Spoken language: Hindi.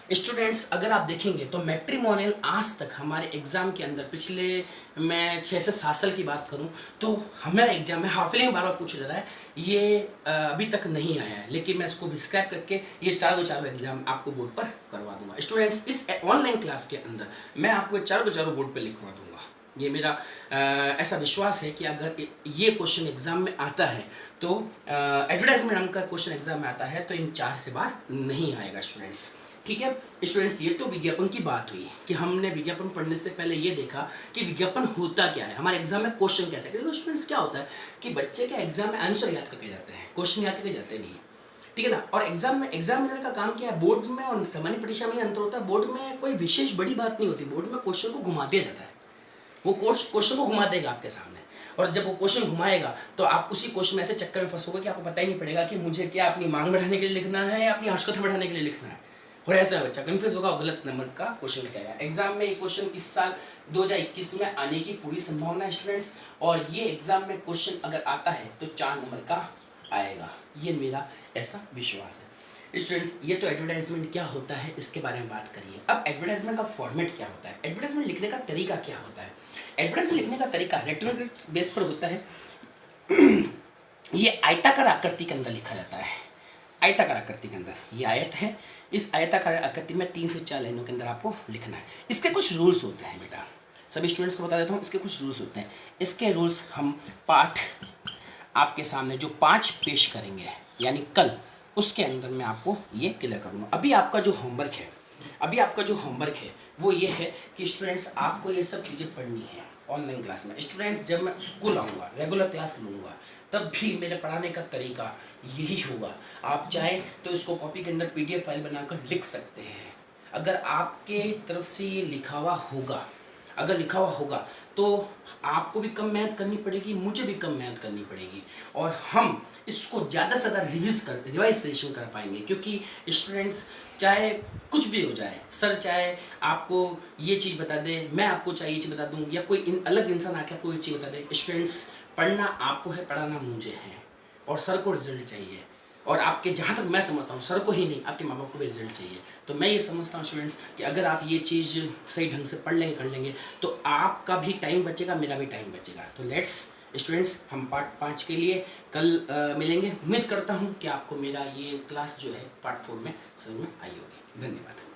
स्टूडेंट्स अगर आप देखेंगे तो मैट्रिमोनियल आज तक हमारे एग्ज़ाम के अंदर पिछले मैं 6 से 7 साल की बात करूं तो हमारा एग्जाम में हाफिलिंग बार बार पूछा जा रहा है, ये अभी तक नहीं आया है, लेकिन मैं इसको डिस्क्राइब करके ये चारों एग्जाम आपको बोर्ड पर करवा दूंगा। स्टूडेंट्स इस ऑनलाइन क्लास के अंदर मैं आपको चारों बोर्ड पर लिखवा दूंगा। ये मेरा ऐसा विश्वास है कि अगर ये क्वेश्चन एग्जाम में आता है तो एडवर्टाइजमेंट नाम का क्वेश्चन एग्जाम में आता है तो इन 4 से बार नहीं आएगा स्टूडेंट्स। ठीक है स्टूडेंट्स, ये तो विज्ञापन की बात हुई कि हमने विज्ञापन पढ़ने से पहले ये देखा कि विज्ञापन होता क्या है, हमारे एग्जाम में क्वेश्चन कैसे। क्योंकि स्टूडेंट्स क्या होता है कि बच्चे के एग्जाम में आंसर याद करके जाते हैं, क्वेश्चन याद करके जाते नहीं। ठीक है ना। और एग्जामिनर का काम क्या है, बोर्ड में और सामान्य परीक्षा में अंतर होता है। बोर्ड में कोई विशेष बड़ी बात नहीं होती, बोर्ड में क्वेश्चन को घुमा दिया जाता है, वो क्वेश्चन को घुमा देगा आपके सामने। और जब वो क्वेश्चन घुमाएगा तो आप उसी क्वेश्चन में ऐसे चक्कर में फंसोगे कि आपको पता ही नहीं पड़ेगा कि मुझे क्या अपनी मांग बढ़ाने के लिए लिखना है या अपनी हर्षकथा बढ़ाने के लिए लिखना है। और ऐसा बच्चा कंफ्यूज होगा, गलत नंबर का क्वेश्चन लिखाएगा। एग्जाम में ये क्वेश्चन इस साल 2021 में आने की पूरी संभावना है स्टूडेंट्स। और ये एग्जाम में क्वेश्चन अगर आता है तो 4 नंबर का आएगा, ये मेरा ऐसा विश्वास है। स्टूडेंट्स ये तो एडवर्टाइजमेंट क्या होता है इसके बारे में बात करिए। अब एडवर्टाइजमेंट का फॉर्मेट क्या होता है, एडवर्टाइजमेंट लिखने का तरीका क्या होता है। एडवर्टाइजमेंट लिखने का तरीका रेक्टेंगुलर बेस पर होता है। ये आयताकार आकृति के अंदर लिखा जाता है, आयताकार आकृति के अंदर। ये आयत है, इस आयताकार आकृति में 3 से 4 लाइनों के अंदर आपको लिखना है। इसके कुछ रूल्स होते हैं बेटा, सभी स्टूडेंट्स को बता देता हूँ। इसके कुछ रूल्स होते हैं। इसके रूल्स हम पाठ आपके सामने जो 5 पेश करेंगे यानी कल, उसके अंदर मैं आपको ये क्लियर करूँगा। अभी आपका जो होमवर्क है वो ये है कि स्टूडेंट्स आपको ये सब चीज़ें पढ़नी है ऑनलाइन क्लास में। स्टूडेंट्स जब मैं स्कूल आऊँगा, रेगुलर क्लास लूँगा, तब भी मेरे पढ़ाने का तरीका यही होगा। आप चाहे तो इसको कॉपी के अंदर PDF फाइल बनाकर लिख सकते हैं। अगर आपके तरफ से ये लिखा हुआ होगा, तो आपको भी कम मेहनत करनी पड़ेगी, मुझे भी कम मेहनत करनी पड़ेगी, और हम इसको ज़्यादा से ज़्यादा रिवाइजेशन कर पाएंगे। क्योंकि स्टूडेंट्स चाहे कुछ भी हो जाए, सर चाहे आपको ये चीज़ बता दे, मैं आपको चाहे ये चीज़ बता दूँ, या कोई अलग इंसान आके आपको ये चीज़ बता दे, स्टूडेंट्स पढ़ना आपको है, पढ़ाना मुझे है, और सर को रिजल्ट चाहिए। और आपके जहाँ तक मैं समझता हूँ सर को ही नहीं, आपके माँ बाप को भी रिजल्ट चाहिए। तो मैं ये समझता हूँ स्टूडेंट्स कि अगर आप ये चीज़ सही ढंग से पढ़ लेंगे, कर लेंगे, तो आपका भी टाइम बचेगा, मेरा भी टाइम बचेगा। तो लेट्स स्टूडेंट्स हम पार्ट 5 के लिए कल मिलेंगे। उम्मीद करता हूँ कि आपको मेरा ये क्लास जो है पार्ट 4 में समझ में आई होगी। धन्यवाद।